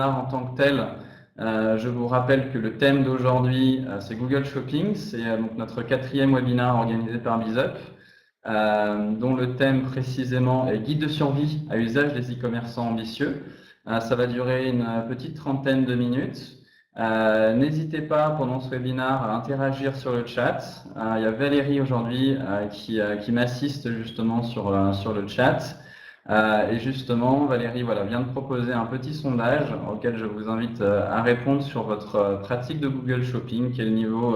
En tant que tel, je vous rappelle que le thème d'aujourd'hui, c'est Google Shopping. C'est donc notre 4e webinaire organisé par BizUp, dont le thème précisément est guide de survie à usage des e-commerçants ambitieux. Ça va durer une petite trentaine de minutes. N'hésitez pas pendant ce webinaire à interagir sur le chat. Il y a Valérie aujourd'hui qui m'assiste justement sur le chat. Et justement, Valérie vient de proposer un petit sondage auquel je vous invite à répondre sur votre pratique de Google Shopping. Quel niveau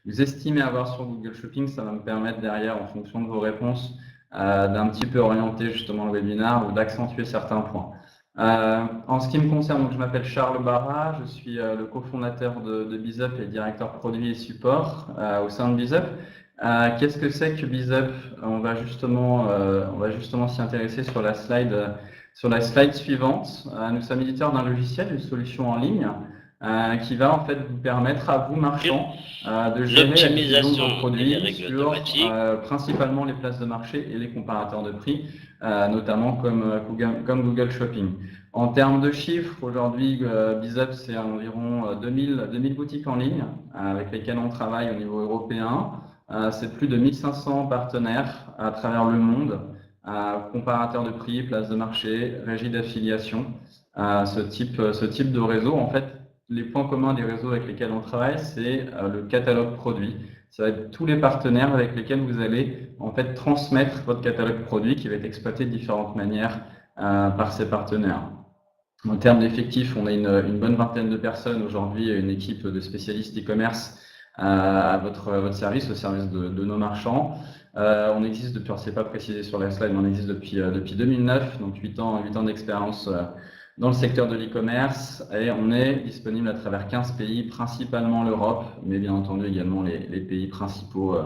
vous estimez avoir sur Google Shopping? Ça va me permettre derrière, en fonction de vos réponses, d'un petit peu orienter justement le webinaire ou d'accentuer certains points. En ce qui me concerne, donc, je m'appelle Charles Barra, je suis le cofondateur de BizUp et directeur produit et support au sein de BizUp. Qu'est-ce que c'est que BizUp? On va justement s'y intéresser sur la slide suivante. Nous sommes éditeurs d'un logiciel, une solution en ligne, qui va en fait vous permettre à vous marchands de gérer la diffusion de vos produits sur principalement les places de marché et les comparateurs de prix, notamment comme Google Shopping. En termes de chiffres, aujourd'hui, BizUp, c'est environ 2000 boutiques en ligne avec lesquelles on travaille au niveau européen. C'est plus de 1500 partenaires à travers le monde, comparateurs de prix, places de marché, régie d'affiliation, ce type de réseau. En fait, les points communs des réseaux avec lesquels on travaille, c'est le catalogue produit. Ça va être tous les partenaires avec lesquels vous allez en fait transmettre votre catalogue produit qui va être exploité de différentes manières par ces partenaires. En termes d'effectifs, on a une bonne vingtaine de personnes aujourd'hui, une équipe de spécialistes e-commerce à votre service, au service de nos marchands. On existe depuis, c'est pas précisé sur la slide, mais on existe depuis 2009, donc 8 ans d'expérience dans le secteur de l'e-commerce, et on est disponible à travers 15 pays, principalement l'Europe, mais bien entendu également les pays principaux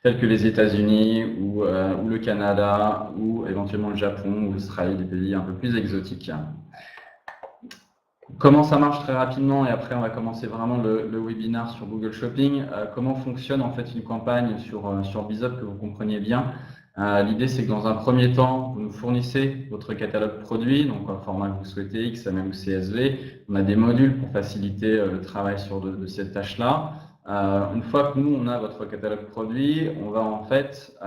tels que les États-Unis ou le Canada, ou éventuellement le Japon ou l'Australie, des pays un peu plus exotiques. Comment ça marche très rapidement, et après on va commencer vraiment le webinaire sur Google Shopping. Comment fonctionne en fait une campagne sur BizUp, que vous compreniez bien. L'idée, c'est que dans un premier temps, vous nous fournissez votre catalogue produit, donc en format que vous souhaitez, XML ou CSV. On a des modules pour faciliter le travail de cette tâche-là. Une fois que nous, on a votre catalogue produit, on va en fait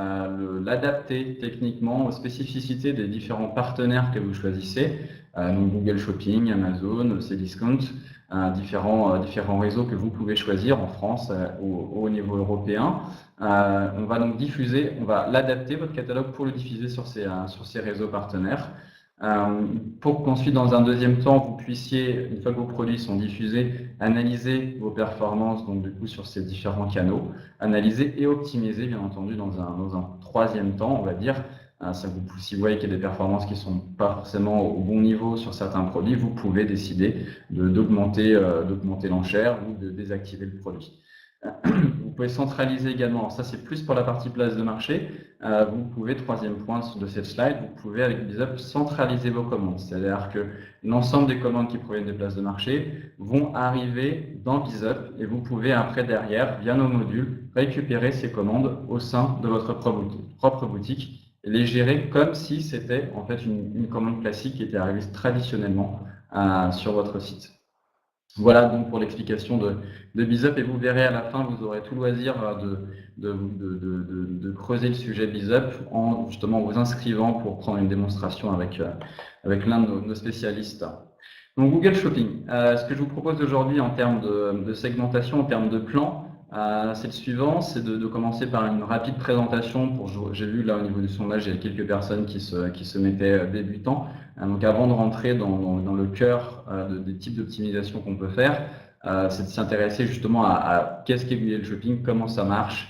l'adapter techniquement aux spécificités des différents partenaires que vous choisissez. Donc Google Shopping, Amazon, Cdiscount, différents réseaux que vous pouvez choisir en France ou au niveau européen. On va donc l'adapter, votre catalogue, pour le diffuser sur ces réseaux partenaires. Pour qu'ensuite, dans un deuxième temps, vous puissiez, une fois que vos produits sont diffusés, analyser vos performances, donc du coup sur ces différents canaux, analyser et optimiser, bien entendu, dans un troisième temps, on va dire. Si vous voyez qu'il y a des performances qui ne sont pas forcément au bon niveau sur certains produits, vous pouvez décider d'augmenter l'enchère ou de désactiver le produit. Vous pouvez centraliser également, alors ça c'est plus pour la partie place de marché, vous pouvez, troisième point de cette slide, vous pouvez avec BizUp centraliser vos commandes. C'est-à-dire que l'ensemble des commandes qui proviennent des places de marché vont arriver dans BizUp, et vous pouvez après derrière, via nos modules, récupérer ces commandes au sein de votre propre boutique et les gérer comme si c'était en fait une commande classique qui était arrivée traditionnellement sur votre site. Voilà donc pour l'explication de BizUp, et vous verrez à la fin, vous aurez tout loisir de creuser le sujet BizUp en justement vous inscrivant pour prendre une démonstration avec l'un de nos spécialistes. Donc Google Shopping, ce que je vous propose aujourd'hui en termes de segmentation, en termes de plan, c'est le suivant, c'est de commencer par une rapide présentation. J'ai vu là au niveau du sondage, il y a quelques personnes qui se mettaient débutants. Donc avant de rentrer dans le cœur des types d'optimisation qu'on peut faire, c'est de s'intéresser justement à qu'est-ce qu'est Google Shopping, comment ça marche,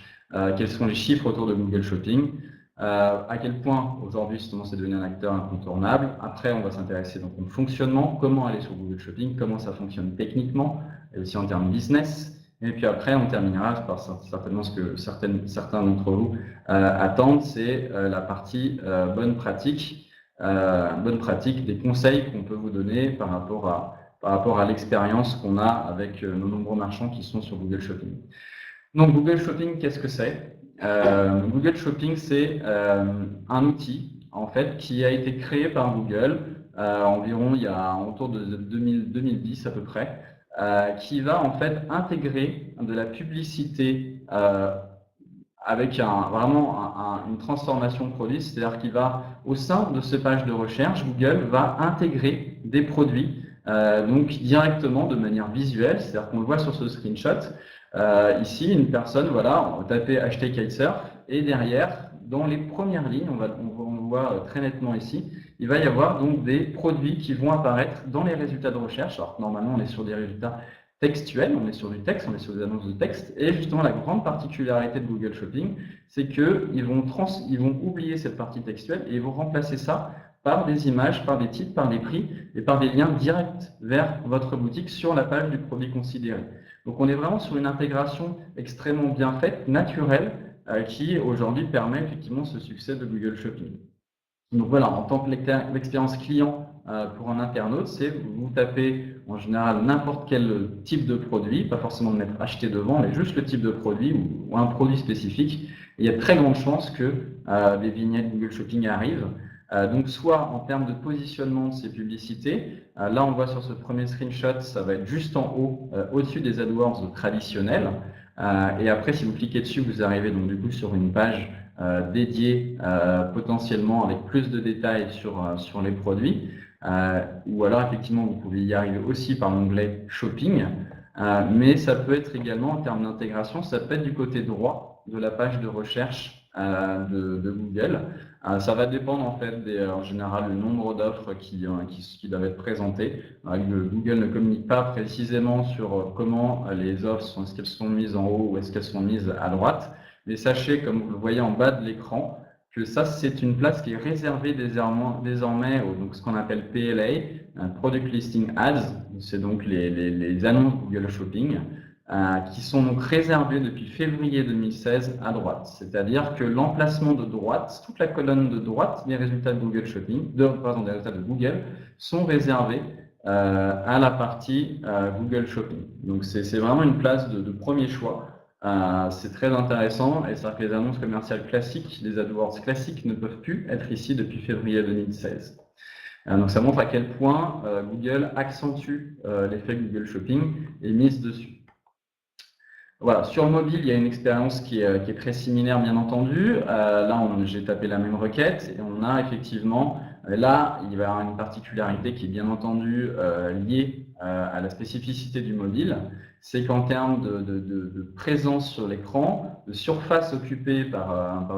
quels sont les chiffres autour de Google Shopping, à quel point aujourd'hui justement c'est devenu un acteur incontournable. Après, on va s'intéresser donc au fonctionnement, comment aller sur Google Shopping, comment ça fonctionne techniquement et aussi en termes business. Et puis après, on terminera par certainement ce que certains d'entre vous attendent, c'est la partie bonne pratique, des conseils qu'on peut vous donner par rapport à l'expérience qu'on a avec nos nombreux marchands qui sont sur Google Shopping. Donc Google Shopping, qu'est-ce que c'est? Google Shopping, c'est un outil en fait qui a été créé par Google environ il y a autour de 2010 à peu près, qui va en fait intégrer de la publicité avec vraiment une transformation de produit, c'est-à-dire qu'il va, au sein de ces pages de recherche, Google va intégrer des produits donc directement de manière visuelle, c'est-à-dire qu'on le voit sur ce screenshot. Ici, une personne, voilà, on va taper acheter kitesurf et derrière, dans les premières lignes, on le voit très nettement ici, il va y avoir donc des produits qui vont apparaître dans les résultats de recherche. Alors normalement, on est sur des résultats textuels, on est sur du texte, on est sur des annonces de texte. Et justement, la grande particularité de Google Shopping, c'est qu'ils vont oublier cette partie textuelle et ils vont remplacer ça par des images, par des titres, par des prix et par des liens directs vers votre boutique sur la page du produit considéré. Donc on est vraiment sur une intégration extrêmement bien faite, naturelle, qui aujourd'hui permet effectivement ce succès de Google Shopping. Donc voilà, en tant que l'expérience client pour un internaute, c'est vous tapez en général n'importe quel type de produit, pas forcément de mettre acheter devant, mais juste le type de produit ou un produit spécifique. Et il y a de très grandes chances que des vignettes Google Shopping arrivent. Donc soit en termes de positionnement de ces publicités, là on voit sur ce premier screenshot, ça va être juste en haut, au-dessus des AdWords traditionnels. Et après, si vous cliquez dessus, vous arrivez donc du coup sur une page dédiée potentiellement avec plus de détails sur les produits. Ou alors effectivement, vous pouvez y arriver aussi par l'onglet Shopping. Mais ça peut être également en termes d'intégration, ça peut être du côté droit de la page de recherche de Google. Ça va dépendre en fait en général, le nombre d'offres qui doivent être présentées. Google ne communique pas précisément sur comment les offres est-ce qu'elles sont mises en haut ou est-ce qu'elles sont mises à droite. Mais sachez, comme vous le voyez en bas de l'écran, que ça, c'est une place qui est réservée désormais au ce qu'on appelle PLA, Product Listing Ads. C'est donc les annonces Google Shopping, qui sont donc réservées depuis février 2016 à droite. C'est-à-dire que l'emplacement de droite, toute la colonne de droite des résultats de Google Shopping, des résultats de Google, sont réservés à la partie Google Shopping. Donc c'est vraiment une place de premier choix. C'est très intéressant et c'est-à-dire que les annonces commerciales classiques, les AdWords classiques ne peuvent plus être ici depuis février 2016. Donc ça montre à quel point Google accentue l'effet Google Shopping et mise dessus. Voilà, sur le mobile, il y a une expérience qui est très similaire, bien entendu. Là, j'ai tapé la même requête et on a effectivement, là, il va y avoir une particularité qui est bien entendu liée à la spécificité du mobile. C'est qu'en termes de présence sur l'écran, de surface occupée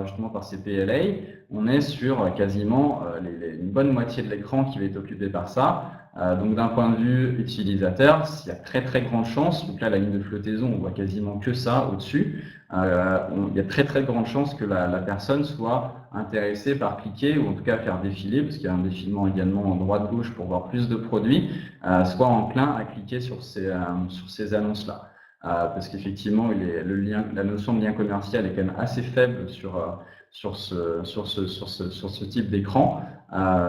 justement par ces PLA, on est sur quasiment une bonne moitié de l'écran qui va être occupé par ça. Donc d'un point de vue utilisateur, il y a très très grande chance, donc là la ligne de flottaison, on voit quasiment que ça au-dessus, il y a très très grande chance que la personne soit intéressée par cliquer ou en tout cas faire défiler, parce qu'il y a un défilement également en droite-gauche pour voir plus de produits, soit enclin à cliquer sur ces annonces-là. Parce qu'effectivement, la notion de lien commercial est quand même assez faible sur ce type d'écran.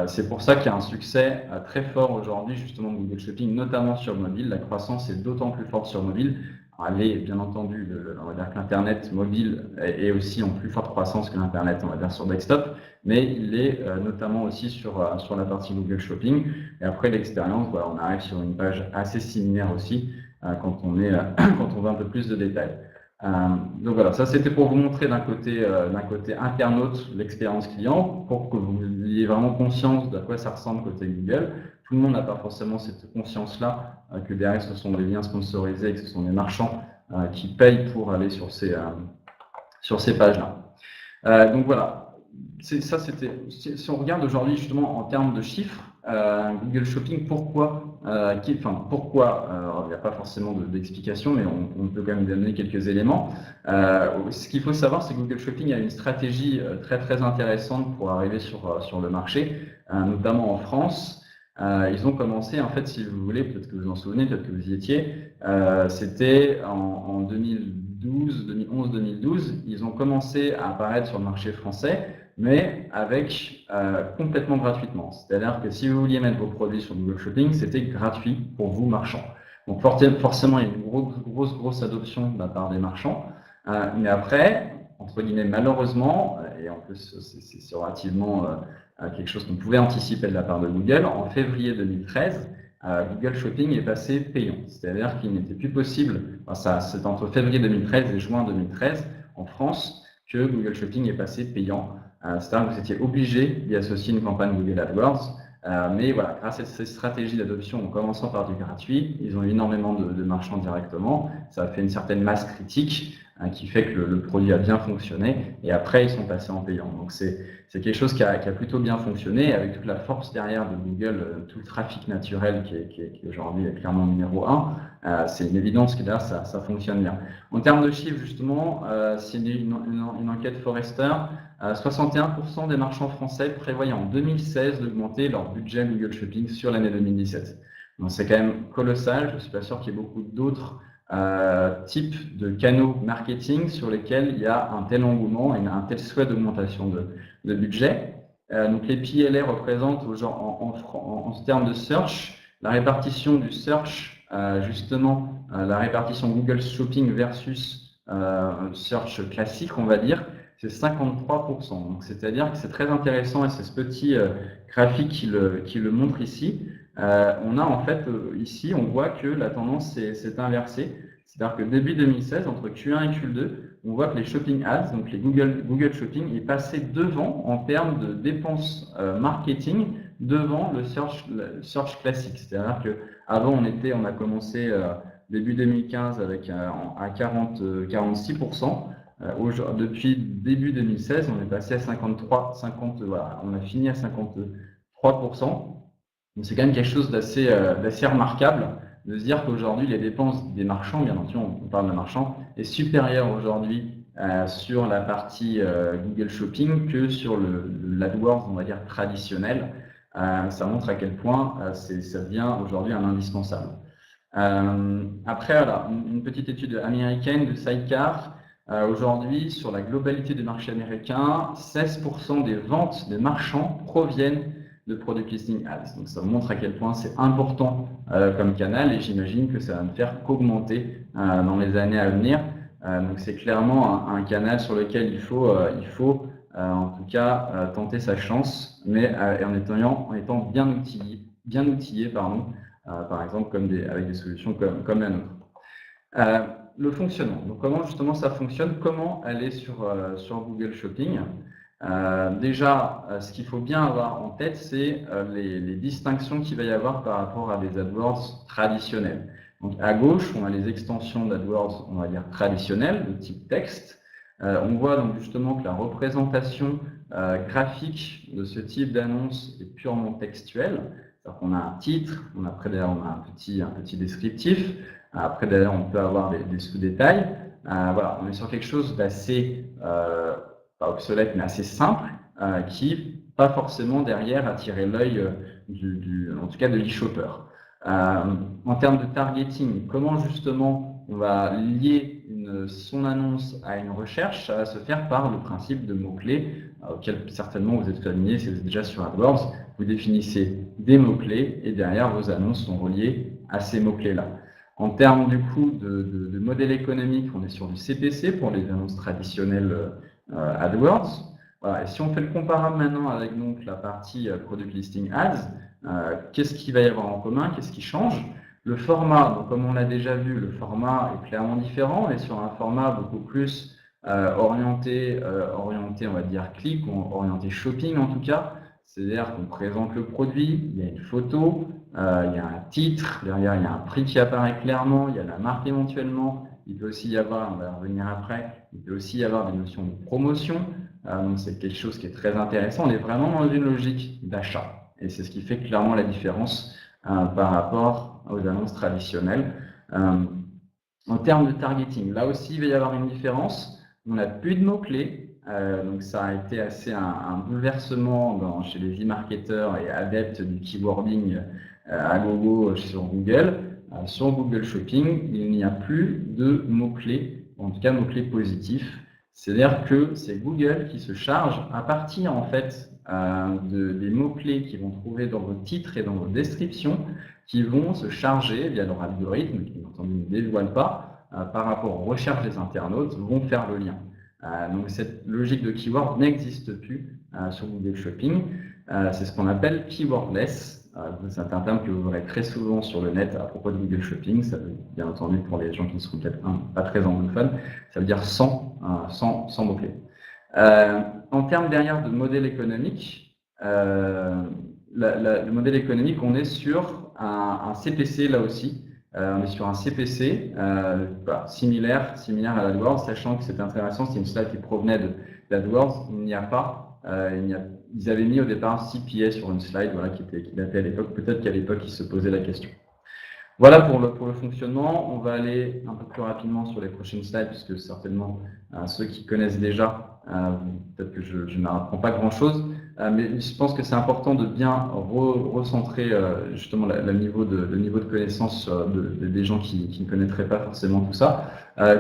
C'est pour ça qu'il y a un succès très fort aujourd'hui justement de Google Shopping, notamment sur mobile. La croissance est d'autant plus forte sur mobile. Alors, elle est bien entendu, on va dire que l'Internet mobile est aussi en plus forte croissance que l'Internet, on va dire, sur desktop, mais il est notamment aussi sur la partie Google Shopping. Et après l'expérience, voilà, on arrive sur une page assez similaire aussi quand on veut un peu plus de détails. Donc voilà, ça c'était pour vous montrer d'un côté internaute l'expérience client, pour que vous ayez vraiment conscience de quoi ça ressemble côté Google. Tout le monde n'a pas forcément cette conscience-là, que derrière ce sont des liens sponsorisés et que ce sont des marchands qui payent pour aller sur ces pages-là. Donc voilà, si on regarde aujourd'hui justement en termes de chiffres, Google Shopping, pourquoi il n'y a pas forcément d'explication, mais on peut quand même donner quelques éléments. Ce qu'il faut savoir, c'est que Google Shopping a une stratégie très très intéressante pour arriver sur le marché, notamment en France. Ils ont commencé, en fait, si vous voulez, peut-être que vous en souvenez, peut-être que vous y étiez, c'était en 2011-2012, ils ont commencé à apparaître sur le marché français, mais avec complètement gratuitement. C'est-à-dire que si vous vouliez mettre vos produits sur Google Shopping, c'était gratuit pour vous, marchands. Donc forcément, il y a une grosse adoption de la part des marchands. Mais après, entre guillemets, malheureusement, et en plus c'est relativement quelque chose qu'on pouvait anticiper de la part de Google. En février 2013, Google Shopping est passé payant. C'est-à-dire qu'il n'était plus possible, enfin, c'est entre février 2013 et juin 2013, en France, que Google Shopping est passé payant. C'est-à-dire que vous étiez obligé d'y associer une campagne Google AdWords. Mais voilà, grâce à ces stratégies d'adoption, en commençant par du gratuit, ils ont eu énormément de marchands directement. Ça a fait une certaine masse critique qui fait que le produit a bien fonctionné. Et après, ils sont passés en payant. Donc, c'est quelque chose qui a plutôt bien fonctionné, avec toute la force derrière de Google, tout le trafic naturel qui aujourd'hui est clairement numéro 1. C'est une évidence que derrière, ça fonctionne bien. En termes de chiffres, justement, c'est une enquête Forrester. 61% des marchands français prévoyaient en 2016 d'augmenter leur budget Google Shopping sur l'année 2017. Donc c'est quand même colossal. Je ne suis pas sûr qu'il y ait beaucoup d'autres types de canaux marketing sur lesquels il y a un tel engouement et un tel souhait d'augmentation de budget. Donc les PLA représentent en termes de search, la répartition du search, justement, la répartition Google Shopping versus search classique, on va dire, c'est 53%. Donc, c'est-à-dire que c'est très intéressant et c'est ce petit graphique qui le montre ici. On a en fait, ici, on voit que la tendance s'est inversée. C'est-à-dire que début 2016, entre Q1 et Q2, on voit que les Shopping Ads, donc les Google Shopping, est passé devant en termes de dépenses marketing, devant le search classique. C'est-à-dire qu'avant, on a commencé début 2015 avec à 46%. Depuis début 2016, on est passé à 50, voilà, on a fini à 53%. Donc c'est quand même quelque chose d'assez remarquable de se dire qu'aujourd'hui, les dépenses des marchands, bien entendu, on parle de marchands, est supérieure aujourd'hui sur la partie Google Shopping que sur l'AdWords, on va dire, traditionnel. Ça montre à quel point ça devient aujourd'hui un indispensable. Après, voilà, une petite étude américaine de Sidecar. Aujourd'hui, sur la globalité du marché américain, 16% des ventes des marchands proviennent de Product Listing Ads. Donc, ça montre à quel point c'est important comme canal et j'imagine que ça va ne faire qu'augmenter dans les années à venir. Donc, c'est clairement un canal sur lequel il faut en tout cas tenter sa chance, mais en étant bien outillé, par exemple avec des solutions comme la nôtre. Le fonctionnement. Donc, comment justement ça fonctionne? Comment aller sur Google Shopping? Déjà, ce qu'il faut bien avoir en tête, c'est les distinctions qu'il va y avoir par rapport à des AdWords traditionnels. Donc, à gauche, on a les extensions d'AdWords, on va dire traditionnelles, de type texte. On voit donc justement que la représentation graphique de ce type d'annonce est purement textuelle. C'est-à-dire qu'on a un titre, après derrière on a un petit descriptif. Après, d'ailleurs, on peut avoir des sous-détails. Voilà, on est sur quelque chose d'assez, pas obsolète, mais assez simple, qui, pas forcément derrière, attirer l'œil, en tout cas, de l'e-shopper. En termes de targeting, comment justement on va lier son annonce à une recherche? Ça va se faire par le principe de mots-clés, auquel certainement vous êtes familier si vous êtes déjà sur AdWords. Vous définissez des mots-clés et derrière, vos annonces sont reliées à ces mots-clés-là. En termes du coup de modèle économique, on est sur du CPC pour les annonces traditionnelles AdWords. Voilà. Et si on fait le comparable maintenant avec donc la partie Product Listing Ads, qu'est-ce qu'il va y avoir en commun? Qu'est-ce qui change? Le format, donc comme on l'a déjà vu, le format est clairement différent. On est sur un format beaucoup plus orienté, on va dire, clic, ou orienté shopping en tout cas. C'est-à-dire qu'on présente le produit, il y a une photo, il y a un titre, derrière il y a un prix qui apparaît clairement, il y a la marque éventuellement, il peut aussi y avoir, on va revenir après, il peut aussi y avoir des notions de promotion, donc c'est quelque chose qui est très intéressant. On est vraiment dans une logique d'achat et c'est ce qui fait clairement la différence par rapport aux annonces traditionnelles. En termes de targeting, là aussi il va y avoir une différence, on n'a plus de mots-clés. Donc ça a été assez un bouleversement chez les e-marketeurs et adeptes du keywording à gogo sur Google. Sur Google Shopping, il n'y a plus de mots-clés, en tout cas mots-clés positifs. C'est-à-dire que c'est Google qui se charge à partir en fait des mots-clés qu'ils vont trouver dans vos titres et dans vos descriptions, qui vont se charger via leur algorithme, qui bien entendu ne dévoile pas, par rapport aux recherches des internautes, vont faire le lien. Donc cette logique de keyword n'existe plus sur Google Shopping. c'est ce qu'on appelle keywordless. C'est un terme que vous verrez très souvent sur le net à propos de Google Shopping. Ça veut, bien entendu, pour les gens qui ne sont peut-être pas très anglophones, ça veut dire sans mots-clés. En termes derrière de modèle économique, le modèle économique, on est sur un CPC là aussi. On est sur un CPC similaire à l'AdWords, sachant que c'est intéressant, c'est une slide qui provenait d'AdWords. Il n'y a pas, ils avaient mis au départ CPA sur une slide qui datait à l'époque. Peut-être qu'à l'époque, ils se posaient la question. Voilà pour le fonctionnement. On va aller un peu plus rapidement sur les prochaines slides, puisque certainement ceux qui connaissent déjà, peut-être que je n'apprends pas grand-chose, mais je pense que c'est important de bien recentrer justement le niveau de connaissance des gens qui ne connaîtraient pas forcément tout ça.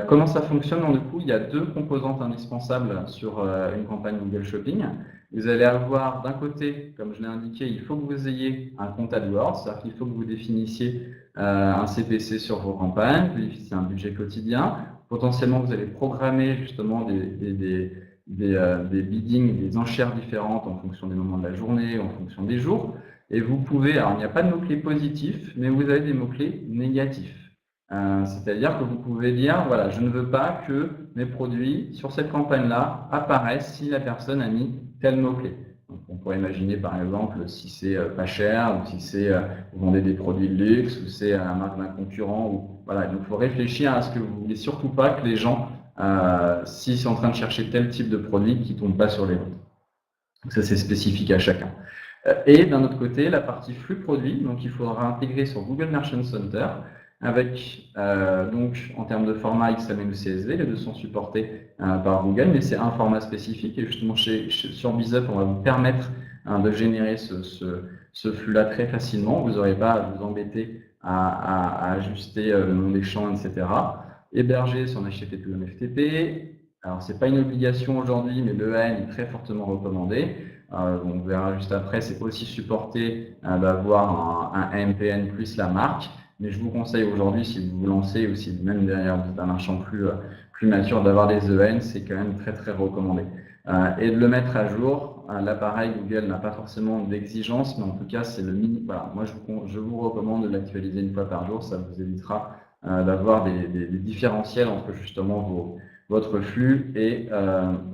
Comment ça fonctionne? Du coup, il y a deux composantes indispensables sur une campagne Google Shopping. Vous allez avoir d'un côté, comme je l'ai indiqué, il faut que vous ayez un compte AdWords, c'est-à-dire qu'il faut que vous définissiez un CPC sur vos campagnes, vous définissez un budget quotidien. Potentiellement, vous allez programmer justement des biddings, des enchères différentes en fonction des moments de la journée, en fonction des jours. Et vous pouvez, alors il n'y a pas de mots-clés positifs, mais vous avez des mots-clés négatifs. C'est-à-dire que vous pouvez dire, voilà, je ne veux pas que mes produits sur cette campagne-là apparaissent si la personne a mis tel mot-clé. On pourrait imaginer par exemple si c'est pas cher, ou si c'est vous vendez des produits de luxe, ou c'est à la marque d'un concurrent. Ou, voilà. Donc il faut réfléchir à ce que vous ne voulez surtout pas que les gens, s'ils sont en train de chercher tel type de produit, qui ne tombent pas sur les vôtres. Donc ça c'est spécifique à chacun. Et d'un autre côté, la partie flux produit, donc il faudra intégrer sur Google Merchant Center avec, donc en termes de format XML ou CSV, les deux sont supportés par Google, mais c'est un format spécifique et justement sur BizUp, on va vous permettre de générer ce flux-là très facilement. Vous n'aurez pas à vous embêter à ajuster le nom des champs, etc. Hébergé sur un HTTP ou un FTP. Alors, ce n'est pas une obligation aujourd'hui, mais le EAN est très fortement recommandé. On verra juste après, c'est aussi supporté d'avoir un AMPN plus la marque. Mais je vous conseille aujourd'hui, si vous vous lancez ou si même derrière vous êtes un marchand plus mature, d'avoir des EN, c'est quand même très très recommandé. Et de le mettre à jour, l'appareil Google n'a pas forcément d'exigence, mais en tout cas c'est le mini. Voilà, moi je vous recommande de l'actualiser une fois par jour, ça vous évitera d'avoir des différentiels entre justement votre flux et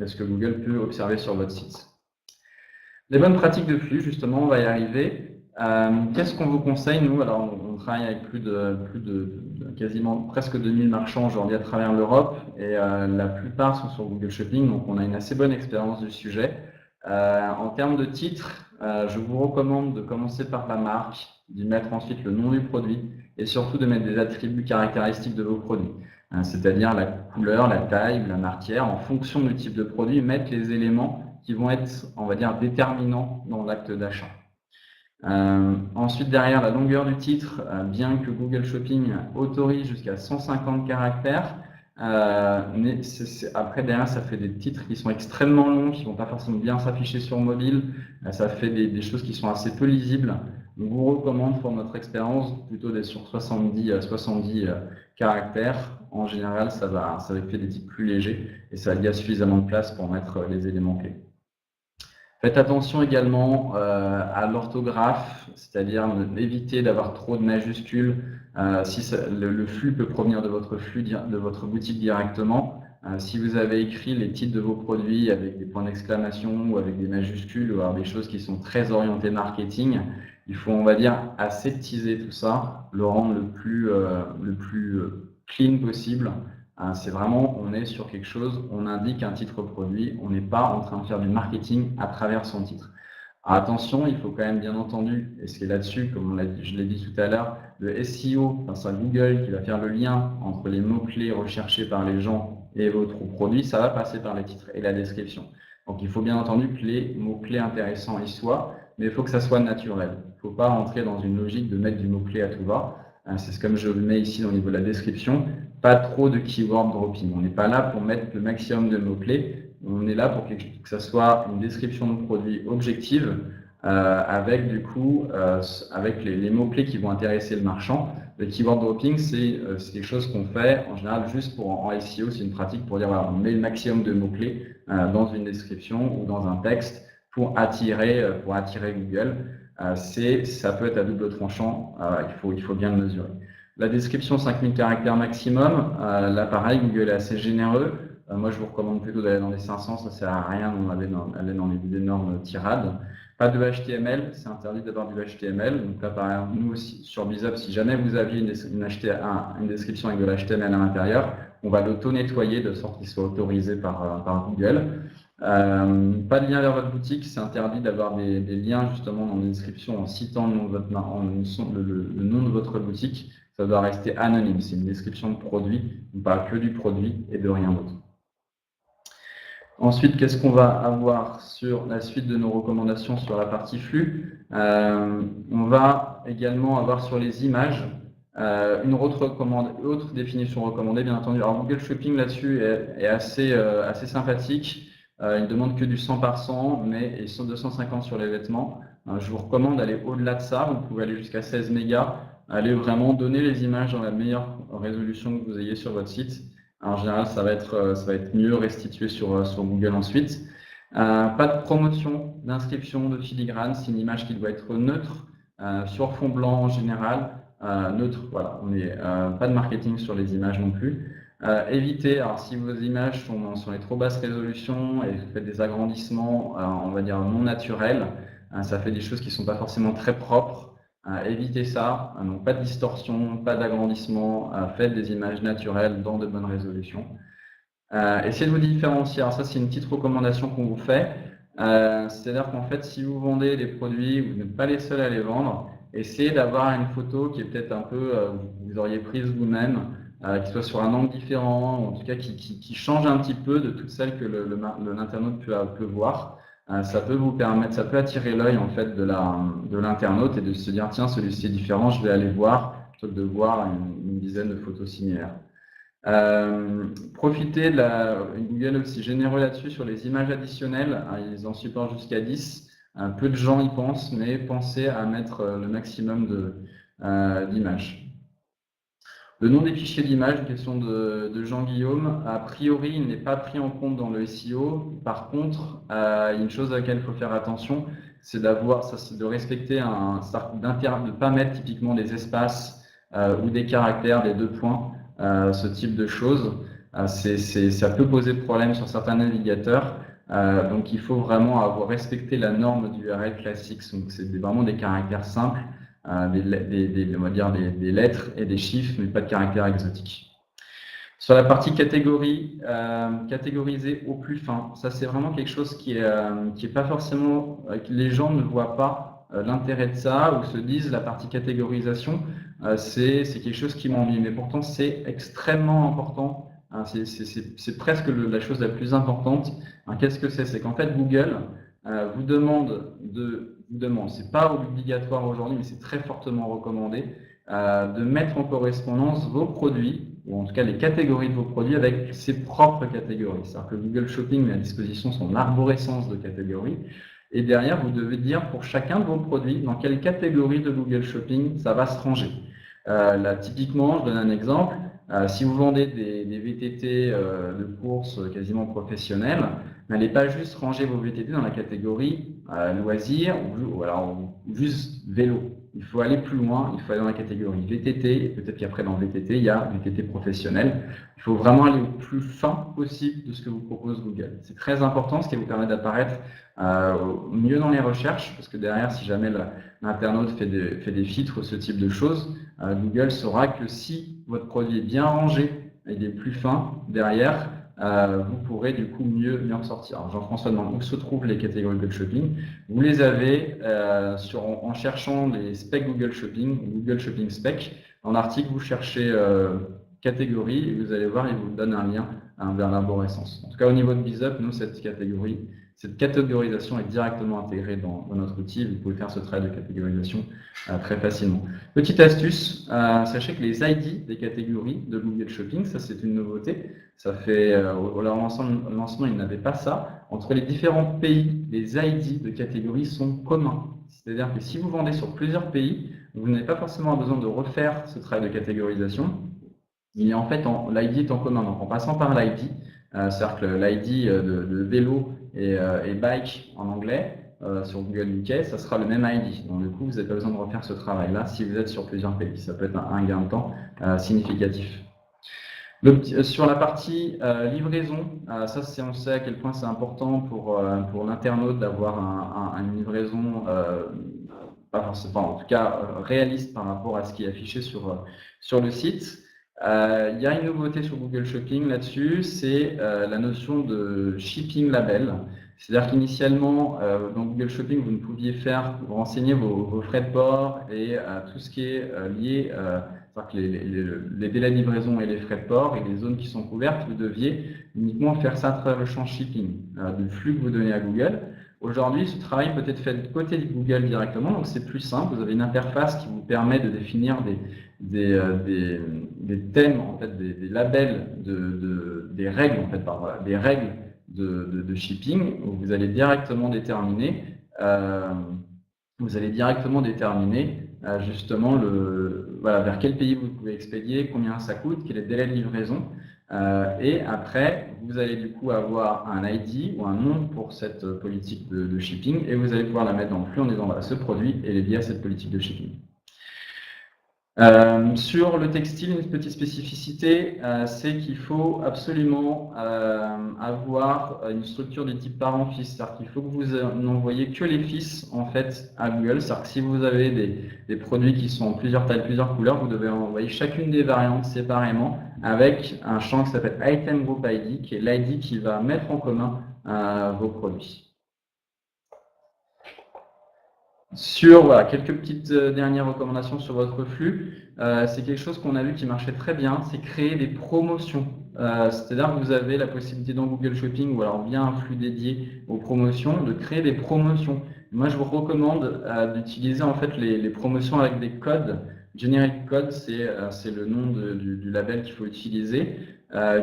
ce que Google peut observer sur votre site. Les bonnes pratiques de flux, justement, on va y arriver. Qu'est-ce qu'on vous conseille, nous? Alors, on travaille avec plus de quasiment presque 2000 marchands aujourd'hui à travers l'Europe et la plupart sont sur Google Shopping, donc on a une assez bonne expérience du sujet. En termes de titres, je vous recommande de commencer par la marque, d'y mettre ensuite le nom du produit et surtout de mettre des attributs caractéristiques de vos produits, c'est-à-dire la couleur, la taille, la marquière, en fonction du type de produit, mettre les éléments qui vont être, on va dire, déterminants dans l'acte d'achat. Ensuite, derrière la longueur du titre, bien que Google Shopping autorise jusqu'à 150 caractères, après, derrière, ça fait des titres qui sont extrêmement longs, qui ne vont pas forcément bien s'afficher sur mobile. Ça fait des choses qui sont assez peu lisibles. On vous recommande, pour notre expérience, plutôt d'être sur 70 caractères. En général, ça va faire des titres plus légers et ça y a suffisamment de place pour mettre les éléments clés. Faites attention également à l'orthographe, c'est-à-dire éviter d'avoir trop de majuscules. Si le flux peut provenir de votre flux, de votre boutique directement. Si vous avez écrit les titres de vos produits avec des points d'exclamation ou avec des majuscules ou alors des choses qui sont très orientées marketing, il faut, on va dire, aseptiser tout ça, le rendre le plus clean possible. C'est vraiment, on est sur quelque chose, on indique un titre produit, on n'est pas en train de faire du marketing à travers son titre. Alors attention, il faut quand même bien entendu, et c'est là-dessus, comme je l'ai dit tout à l'heure, le SEO, enfin c'est Google qui va faire le lien entre les mots-clés recherchés par les gens et votre produit, ça va passer par les titres et la description. Donc il faut bien entendu que les mots-clés intéressants y soient, mais il faut que ça soit naturel. Il ne faut pas rentrer dans une logique de mettre du mot-clé à tout va. C'est comme je le mets ici au niveau de la description. Pas trop de keyword dropping. On n'est pas là pour mettre le maximum de mots-clés. On est là pour que ça soit une description de produit objective avec du coup avec les mots-clés qui vont intéresser le marchand. Le keyword dropping, c'est quelque chose qu'on fait en général juste en SEO. C'est une pratique pour dire voilà, on met le maximum de mots-clés dans une description ou dans un texte pour attirer Google. Ça peut être à double tranchant, il faut bien le mesurer. La description 5000 caractères maximum, là pareil, Google est assez généreux. Moi, je vous recommande plutôt d'aller dans les 500, ça ne sert à rien d'aller dans les énormes tirades. Pas de HTML, c'est interdit d'avoir du HTML. Donc là, par exemple, nous aussi, sur Bizup, si jamais vous aviez une description avec de l'HTML à l'intérieur, on va l'auto-nettoyer de sorte qu'il soit autorisé par Google. Pas de lien vers votre boutique, c'est interdit d'avoir des liens justement dans les descriptions en citant le nom de votre boutique. Ça doit rester anonyme, c'est une description de produit, on parle que du produit et de rien d'autre. Ensuite, qu'est-ce qu'on va avoir sur la suite de nos recommandations sur la partie flux? On va également avoir sur les images une autre définition recommandée, bien entendu. Alors Google Shopping là-dessus est assez sympathique. Il ne demande que du 100 par 100, mais ils sont 250 sur les vêtements. Je vous recommande d'aller au-delà de ça. Vous pouvez aller jusqu'à 16 mégas. Allez vraiment donner les images dans la meilleure résolution que vous ayez sur votre site. En général, ça va être mieux restitué sur Google ensuite. Pas de promotion, d'inscription, de filigrane. C'est une image qui doit être neutre, sur fond blanc en général. Neutre, voilà. Pas de marketing sur les images non plus. Évitez, alors si vos images sont sur les trop basses résolutions et vous faites des agrandissements, on va dire non naturels, ça fait des choses qui ne sont pas forcément très propres. Évitez ça, donc pas de distorsion, pas d'agrandissement, faites des images naturelles dans de bonnes résolutions. Essayez de vous différencier, alors ça c'est une petite recommandation qu'on vous fait, c'est-à-dire qu'en fait si vous vendez des produits, vous n'êtes pas les seuls à les vendre, essayez d'avoir une photo qui est peut-être un peu, vous auriez prise vous-même, qui soit sur un angle différent, ou en tout cas qui change un petit peu de toutes celles que l'internaute peut voir. Ça peut vous permettre, ça peut attirer l'œil en fait de l'internaute et de se dire tiens, celui-ci est différent, je vais aller voir, plutôt que de voir une dizaine de photos similaires. Profitez Google est aussi généreux là-dessus sur les images additionnelles, ils en supportent jusqu'à 10. Peu de gens y pensent, mais pensez à mettre le maximum d'images. Le nom des fichiers d'image, question de Jean-Guillaume, a priori, il n'est pas pris en compte dans le SEO. Par contre, il y a une chose à laquelle il faut faire attention, c'est de respecter de ne pas mettre typiquement des espaces ou des caractères, des 2 points, ce type de choses. Ça peut poser problème sur certains navigateurs. Donc, il faut vraiment respecter la norme du URL classique. Donc, c'est vraiment des caractères simples. On va dire des lettres et des chiffres, mais pas de caractères exotiques. Sur la partie catégorie, catégoriser au plus fin, ça c'est vraiment quelque chose qui est pas forcément, les gens ne voient pas l'intérêt de ça ou se disent la partie catégorisation, c'est quelque chose qui m'ennuie, mais pourtant c'est extrêmement important, hein, c'est presque la chose la plus importante. Qu'est-ce que c'est? C'est qu'en fait Google vous demande c'est pas obligatoire aujourd'hui, mais c'est très fortement recommandé, de mettre en correspondance vos produits, ou en tout cas les catégories de vos produits avec ses propres catégories. C'est-à-dire que Google Shopping met à disposition son arborescence de catégories, et derrière, vous devez dire pour chacun de vos produits dans quelle catégorie de Google Shopping ça va se ranger. Là, typiquement, je donne un exemple. Si vous vendez des VTT de course quasiment professionnelles, n'allez pas juste ranger vos VTT dans la catégorie loisirs ou juste vélo. Il faut aller plus loin, il faut aller dans la catégorie VTT, et peut-être qu'après dans VTT, il y a VTT professionnel. Il faut vraiment aller au plus fin possible de ce que vous propose Google. C'est très important, ce qui vous permet d'apparaître mieux dans les recherches, parce que derrière, si jamais l'internaute fait des filtres, ce type de choses, Google saura que si votre produit est bien rangé et il est plus fin derrière, vous pourrez du coup mieux en sortir. Jean-François demande où se trouvent les catégories Google Shopping. Vous les avez en cherchant les specs Google Shopping, Google Shopping Spec. Dans l'article, vous cherchez catégorie et vous allez voir, il vous donne un lien vers l'arborescence. En tout cas, au niveau de Bizup, nous, cette catégorisation est directement intégrée dans notre outil. Vous pouvez faire ce travail de catégorisation très facilement. Petite astuce, sachez que les ID des catégories de Google Shopping, ça c'est une nouveauté. Ça fait, au lancement, ils n'avaient pas ça. Entre les différents pays, les ID de catégories sont communs. C'est-à-dire que si vous vendez sur plusieurs pays, vous n'avez pas forcément besoin de refaire ce travail de catégorisation. En fait, l'ID est en commun. Donc, en passant par l'ID, C'est-à-dire que l'ID de vélo et bike en anglais, sur Google UK, ça sera le même ID. Donc du coup, vous n'avez pas besoin de refaire ce travail-là si vous êtes sur plusieurs pays. Ça peut être un gain de temps significatif. Sur la partie livraison, ça on sait à quel point c'est important pour l'internaute d'avoir une livraison pas forcément, en tout cas réaliste par rapport à ce qui est affiché sur le site. Il y a une nouveauté sur Google Shopping là-dessus, c'est la notion de shipping label. C'est-à-dire qu'initialement, dans Google Shopping, vous ne pouviez vous renseigner vos frais de port et tout ce qui est lié, c'est-à-dire que les délais de livraison et les frais de port et les zones qui sont couvertes, vous deviez uniquement faire ça à travers le champ shipping du flux que vous donnez à Google. Aujourd'hui, ce travail peut être fait de côté de Google directement, donc c'est plus simple. Vous avez une interface qui vous permet de définir des thèmes, en fait, des labels, des règles, en fait, des règles de shipping, où vous allez directement déterminer, justement vers quel pays vous pouvez expédier, combien ça coûte, quel est le délai de livraison. Et après, vous allez du coup avoir un ID ou un nom pour cette politique de shipping et vous allez pouvoir la mettre dans le flux en disant voilà, ce produit est lié à cette politique de shipping. Sur le textile, une petite spécificité, c'est qu'il faut absolument avoir une structure du type parent-fils. C'est-à-dire qu'il faut que vous n'envoyez que les fils en fait à Google. C'est-à-dire que si vous avez des produits qui sont en plusieurs tailles, plusieurs couleurs, vous devez envoyer chacune des variantes séparément avec un champ qui s'appelle Item Group ID, qui est l'ID qui va mettre en commun vos produits. Sur quelques petites dernières recommandations sur votre flux, c'est quelque chose qu'on a vu qui marchait très bien, c'est créer des promotions. C'est-à-dire que vous avez la possibilité dans Google Shopping ou alors via un flux dédié aux promotions, de créer des promotions. Moi, je vous recommande d'utiliser en fait les promotions avec des codes. Generic Code, c'est le nom du label qu'il faut utiliser,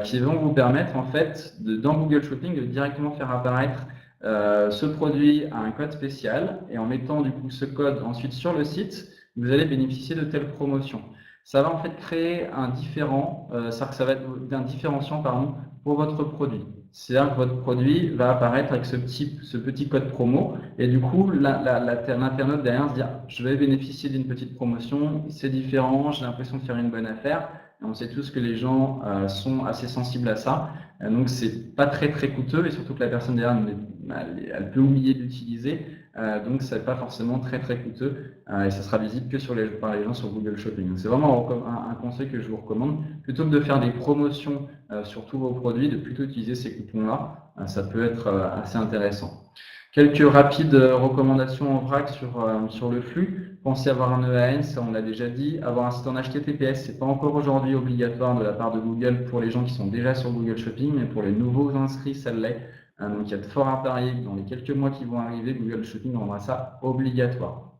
qui vont vous permettre en fait, dans Google Shopping, de directement faire apparaître ce produit a un code spécial et en mettant du coup ce code ensuite sur le site, vous allez bénéficier de telle promotion. Ça va en fait créer un différent, ça va être un différenciant pour votre produit. C'est-à-dire que votre produit va apparaître avec ce petit code promo et du coup l'internaute derrière se dit je vais bénéficier d'une petite promotion, c'est différent, j'ai l'impression de faire une bonne affaire. Et on sait tous que les gens sont assez sensibles à ça. Donc, c'est pas très coûteux et surtout que la personne derrière, elle peut oublier d'utiliser. Donc, c'est pas forcément très coûteux et ça sera visible que par les gens sur Google Shopping. C'est vraiment un conseil que je vous recommande. Plutôt que de faire des promotions sur tous vos produits, de plutôt utiliser ces coupons-là. Ça peut être assez intéressant. Quelques rapides recommandations en vrac sur le flux. Pensez à avoir un EAN, ça on l'a déjà dit. Avoir un site en HTTPS, c'est pas encore aujourd'hui obligatoire de la part de Google pour les gens qui sont déjà sur Google Shopping, mais pour les nouveaux inscrits, ça l'est. Donc il y a de fort à parier que dans les quelques mois qui vont arriver, Google Shopping rendra ça obligatoire.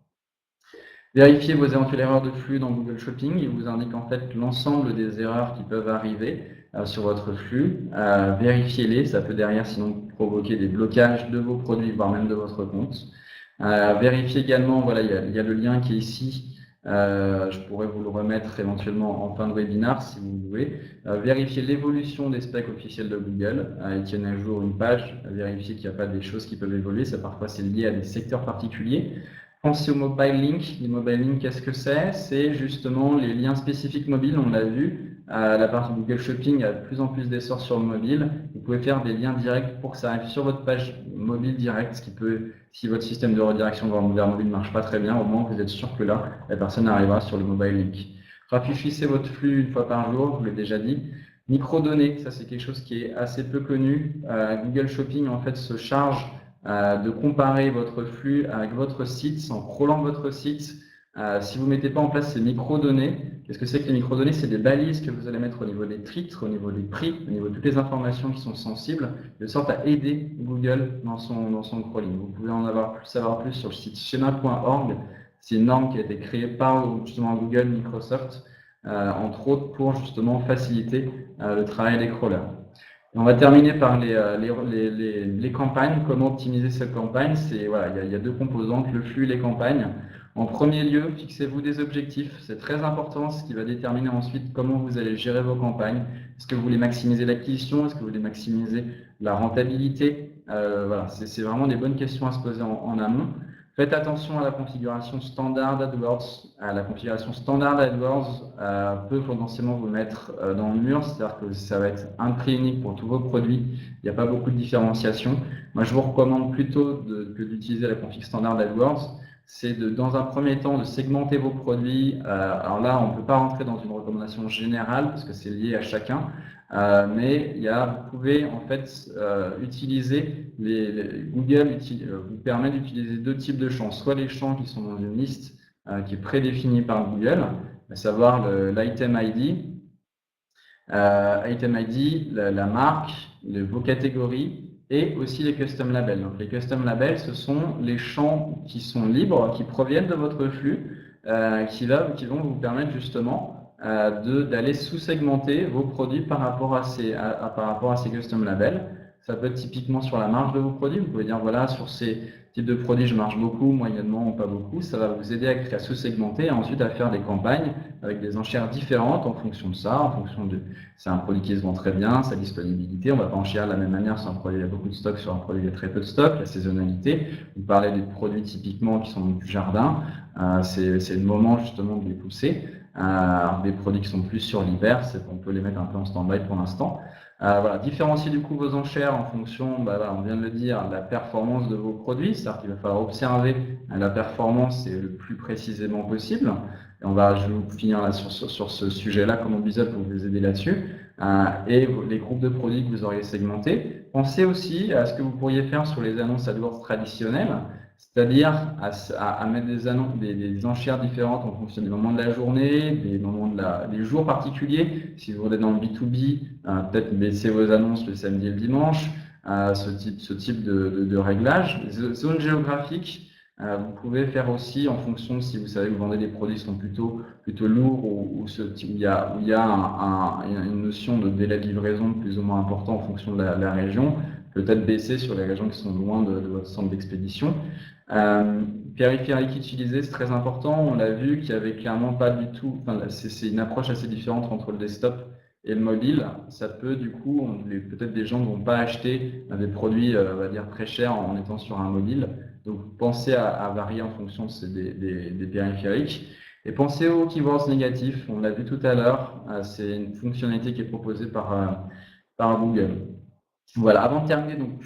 Vérifiez vos éventuelles erreurs de flux dans Google Shopping. Il vous indique en fait l'ensemble des erreurs qui peuvent arriver sur votre flux. Vérifiez-les, ça peut derrière sinon provoquer des blocages de vos produits, voire même de votre compte. Vérifiez également, voilà, il y a le lien qui est ici. Je pourrais vous le remettre éventuellement en fin de webinaire si vous voulez. Vérifiez l'évolution des specs officiels de Google. Ils tiennent à jour une page. Vérifiez qu'il n'y a pas des choses qui peuvent évoluer. Ça, parfois, c'est lié à des secteurs particuliers. Pensez au mobile link. Les mobile links, qu'est-ce que c'est? C'est justement les liens spécifiques mobiles, on l'a vu. La partie Google Shopping a de plus en plus d'essor sur le mobile. Vous pouvez faire des liens directs pour que ça arrive sur votre page mobile directe, ce qui peut, si votre système de redirection vers mobile ne marche pas très bien, au moins vous êtes sûr que là, la personne arrivera sur le mobile link. Rafraîchissez votre flux une fois par jour, je vous l'ai déjà dit. Microdonnées, ça c'est quelque chose qui est assez peu connu. Google Shopping en fait se charge de comparer votre flux avec votre site en crawlant votre site. Si vous ne mettez pas en place ces microdonnées, qu'est-ce que c'est que les microdonnées? C'est des balises que vous allez mettre au niveau des titres, au niveau des prix, au niveau de toutes les informations qui sont sensibles, de sorte à aider Google dans son crawling. Vous pouvez savoir plus sur le site schema.org. C'est une norme qui a été créée par justement Google, Microsoft, entre autres pour justement faciliter le travail des crawlers. Et on va terminer par les campagnes. Comment optimiser cette campagne? Voilà, il y a deux composantes, le flux et les campagnes. En premier lieu, fixez-vous des objectifs. C'est très important, ce qui va déterminer ensuite comment vous allez gérer vos campagnes. Est-ce que vous voulez maximiser l'acquisition? Est-ce que vous voulez maximiser la rentabilité? Voilà, c'est vraiment des bonnes questions à se poser en amont. Faites attention à la configuration standard AdWords. La configuration standard AdWords peut potentiellement vous mettre dans le mur, c'est-à-dire que ça va être un prix unique pour tous vos produits. Il n'y a pas beaucoup de différenciation. Moi, je vous recommande plutôt que d'utiliser la config standard AdWords. C'est dans un premier temps de segmenter vos produits. Alors là, on ne peut pas rentrer dans une recommandation générale parce que c'est lié à chacun. Mais vous pouvez en fait utiliser Google vous permet d'utiliser deux types de champs, soit les champs qui sont dans une liste qui est prédéfinie par Google, à savoir l'item ID, la marque, vos catégories et aussi les custom labels. Donc les custom labels, ce sont les champs qui sont libres, qui proviennent de votre flux, qui vont vous permettre justement d'aller sous-segmenter vos produits par rapport à ces custom labels. Ça peut être typiquement sur la marge de vos produits. Vous pouvez dire, voilà, sur ces types de produits, je marche beaucoup, moyennement ou pas beaucoup. Ça va vous aider à sous-segmenter et ensuite à faire des campagnes avec des enchères différentes en fonction de ça, en fonction de c'est un produit qui se vend très bien, sa disponibilité. On ne va pas enchérir de la même manière sur un produit qui a beaucoup de stock, sur un produit qui a très peu de stock, la saisonnalité. Vous parlez des produits typiquement qui sont du jardin. C'est le moment justement de les pousser. Des produits qui sont plus sur l'hiver, on peut les mettre un peu en stand-by pour l'instant. Voilà, différencier du coup vos enchères en fonction, on vient de le dire, de la performance de vos produits, c'est-à-dire qu'il va falloir observer la performance le plus précisément possible. Et je vais vous finir là sur ce sujet-là, comment Bizup peut vous aider là-dessus, et les groupes de produits que vous auriez segmentés. Pensez aussi à ce que vous pourriez faire sur les annonces AdWords traditionnelles, c'est-à-dire à mettre des enchères différentes en fonction des moments de la journée, des jours particuliers. Si vous êtes dans le B2B, peut-être baisser vos annonces le samedi et le dimanche, ce type de réglage. Zone géographique, vous pouvez faire aussi en fonction de si vous savez que vous vendez des produits qui sont plutôt lourds où il y a une notion de délai de livraison plus ou moins important en fonction de la région. Peut-être baisser sur les régions qui sont loin de votre centre d'expédition. Périphérique utilisé, c'est très important. On l'a vu qu'il n'y avait clairement pas du tout. C'est une approche assez différente entre le desktop et le mobile. Ça peut du coup, peut-être des gens ne vont pas acheter des produits, on va dire très chers en étant sur un mobile. Donc pensez à varier en fonction des périphériques. Et pensez aux keywords négatifs. On l'a vu tout à l'heure. C'est une fonctionnalité qui est proposée par Google. Voilà, avant de terminer, donc,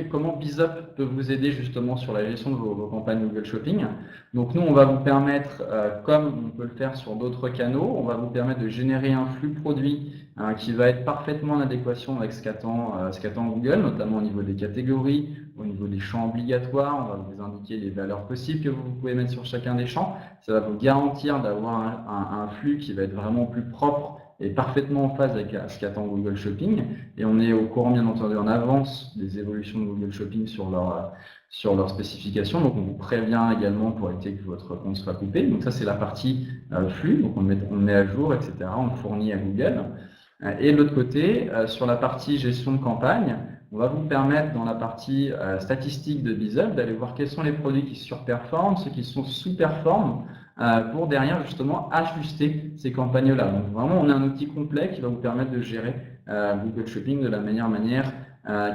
comment Bizup peut vous aider justement sur la gestion de vos campagnes Google Shopping. Donc nous, on va vous permettre, comme on peut le faire sur d'autres canaux, on va vous permettre de générer un flux produit qui va être parfaitement en adéquation avec ce qu'attend Google, notamment au niveau des catégories, au niveau des champs obligatoires. On va vous indiquer les valeurs possibles que vous pouvez mettre sur chacun des champs. Ça va vous garantir d'avoir un flux qui va être vraiment plus propre et parfaitement en phase avec ce qu'attend Google Shopping. Et on est au courant, bien entendu, en avance des évolutions de Google Shopping sur leurs spécifications. Donc, on vous prévient également pour éviter que votre compte soit coupé. Donc, ça, c'est la partie flux. Donc, on met à jour, etc. On le fournit à Google. Et de l'autre côté, sur la partie gestion de campagne, on va vous permettre, dans la partie statistique de Bizup, d'aller voir quels sont les produits qui surperforment, ceux qui sont sous-performent, pour derrière justement ajuster ces campagnes-là. Donc vraiment, on a un outil complet qui va vous permettre de gérer Google Shopping de la meilleure manière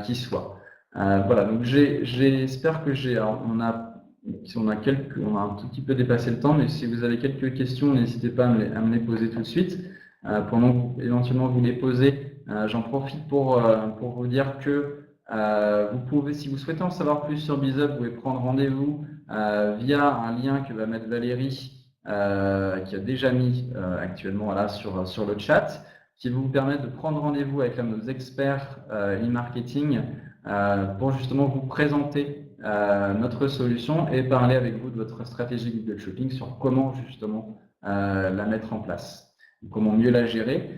qui soit. Voilà, donc j'espère que on a un tout petit peu dépassé le temps, mais si vous avez quelques questions, n'hésitez pas à me les poser tout de suite. Pendant que éventuellement vous les posez, j'en profite pour vous dire que vous pouvez, si vous souhaitez en savoir plus sur Bizup, vous pouvez prendre rendez-vous via un lien que va mettre Valérie, qui a déjà mis actuellement là sur le chat, qui va vous permettre de prendre rendez-vous avec l'un de nos experts e-marketing pour justement vous présenter notre solution et parler avec vous de votre stratégie Google Shopping sur comment justement la mettre en place, comment mieux la gérer.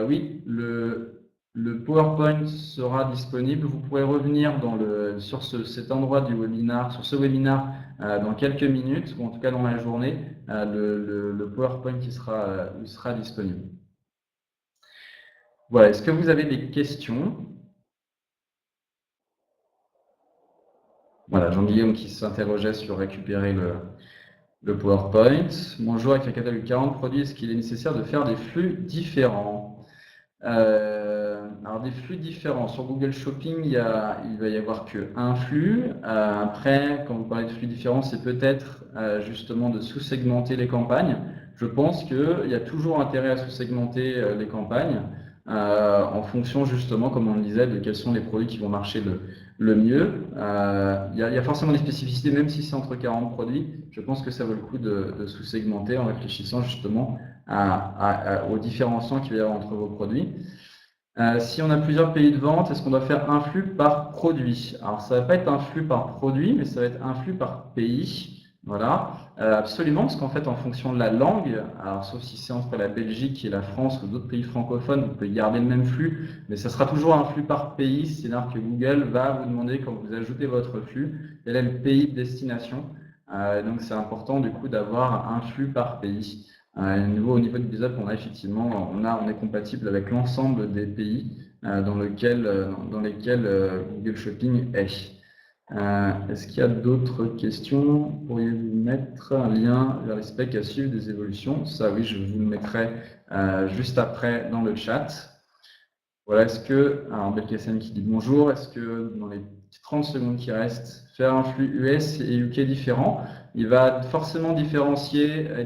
Oui, le PowerPoint sera disponible. Vous pourrez revenir sur cet endroit du webinaire, sur ce webinaire dans quelques minutes, ou en tout cas dans la journée. Le PowerPoint sera disponible. Voilà, est-ce que vous avez des questions? Voilà, Jean-Guillaume qui s'interrogeait sur récupérer le PowerPoint. Bonjour, avec un catalogue 40 produits, est-ce qu'il est nécessaire de faire des flux différents? Alors des flux différents. Sur Google Shopping, il va y avoir qu'un flux. Après, quand vous parlez de flux différents, c'est peut-être justement de sous-segmenter les campagnes. Je pense qu'il y a toujours intérêt à sous-segmenter les campagnes en fonction justement, comme on le disait, de quels sont les produits qui vont marcher le mieux. Il y a forcément des spécificités, même si c'est entre 40 produits. Je pense que ça vaut le coup de sous-segmenter en réfléchissant justement aux différenciants qu'il va y avoir entre vos produits. Si on a plusieurs pays de vente, est-ce qu'on doit faire un flux par produit? Alors, ça ne va pas être un flux par produit, mais ça va être un flux par pays. Voilà, absolument, parce qu'en fait, en fonction de la langue, alors sauf si c'est entre la Belgique et la France ou d'autres pays francophones, vous pouvez garder le même flux, mais ça sera toujours un flux par pays, c'est-à-dire que Google va vous demander, quand vous ajoutez votre flux, quel est le pays de destination. Donc, c'est important du coup d'avoir un flux par pays. Au niveau de BizUp, on est compatible avec l'ensemble des pays dans lesquels Google Shopping est. Est-ce qu'il y a d'autres questions? Pourriez-vous mettre un lien vers les specs à suivre des évolutions? Ça, oui, je vous le mettrai juste après dans le chat. Voilà, alors Belkacem qui dit bonjour, est-ce que dans les 30 secondes qui restent, faire un flux US et UK différent, il va forcément être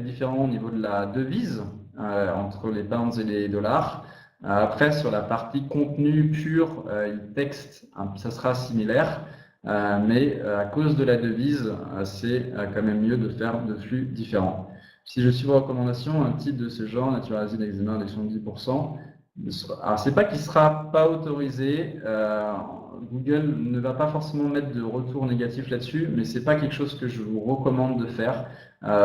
différent au niveau de la devise entre les pounds et les dollars. Après, sur la partie contenu pur, texte, ça sera similaire, mais à cause de la devise, c'est quand même mieux de faire de flux différents. Si je suis vos recommandations, un titre de ce genre, Naturalisé d'Eczéma, réduction de 10%, alors, c'est pas qu'il sera pas autorisé. Google ne va pas forcément mettre de retour négatif là-dessus, mais c'est pas quelque chose que je vous recommande de faire.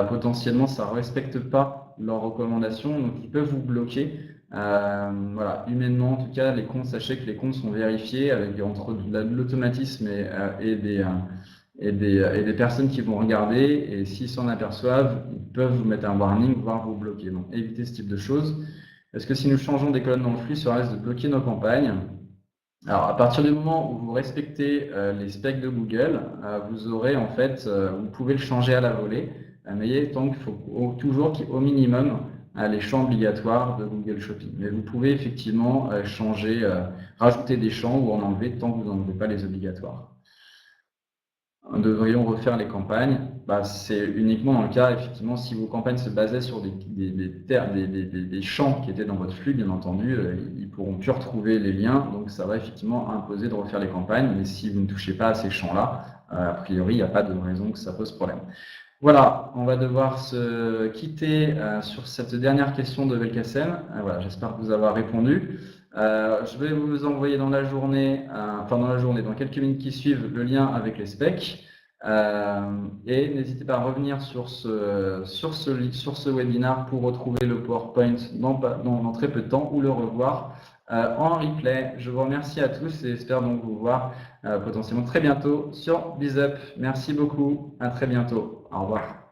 Potentiellement, ça respecte pas leurs recommandations, donc ils peuvent vous bloquer. Voilà, humainement, en tout cas, les comptes, sachez que les comptes sont vérifiés avec entre de l'automatisme et des personnes qui vont regarder, et s'ils s'en aperçoivent, ils peuvent vous mettre un warning, voire vous bloquer. Donc, évitez ce type de choses. Est-ce que si nous changeons des colonnes dans le flux, ça risque de bloquer nos campagnes? Alors, à partir du moment où vous respectez les specs de Google, vous aurez en fait, vous pouvez le changer à la volée, mais tant qu'il faut toujours qu'il y ait au minimum les champs obligatoires de Google Shopping. Mais vous pouvez effectivement rajouter des champs ou en enlever tant que vous n'enlevez pas les obligatoires. Devrions refaire les campagnes? C'est uniquement dans le cas, effectivement, si vos campagnes se basaient sur des champs qui étaient dans votre flux, bien entendu, ils ne pourront plus retrouver les liens, donc ça va effectivement imposer de refaire les campagnes, mais si vous ne touchez pas à ces champs-là, a priori, il n'y a pas de raison que ça pose problème. Voilà, on va devoir se quitter sur cette dernière question de Belkacem. Voilà, j'espère vous avoir répondu. Je vais vous envoyer dans la journée, dans quelques minutes qui suivent, le lien avec les specs. Et n'hésitez pas à revenir sur ce webinaire pour retrouver le PowerPoint dans très peu de temps ou le revoir en replay. Je vous remercie à tous et j'espère donc vous voir potentiellement très bientôt sur BizUp. Merci beaucoup, à très bientôt. Au revoir.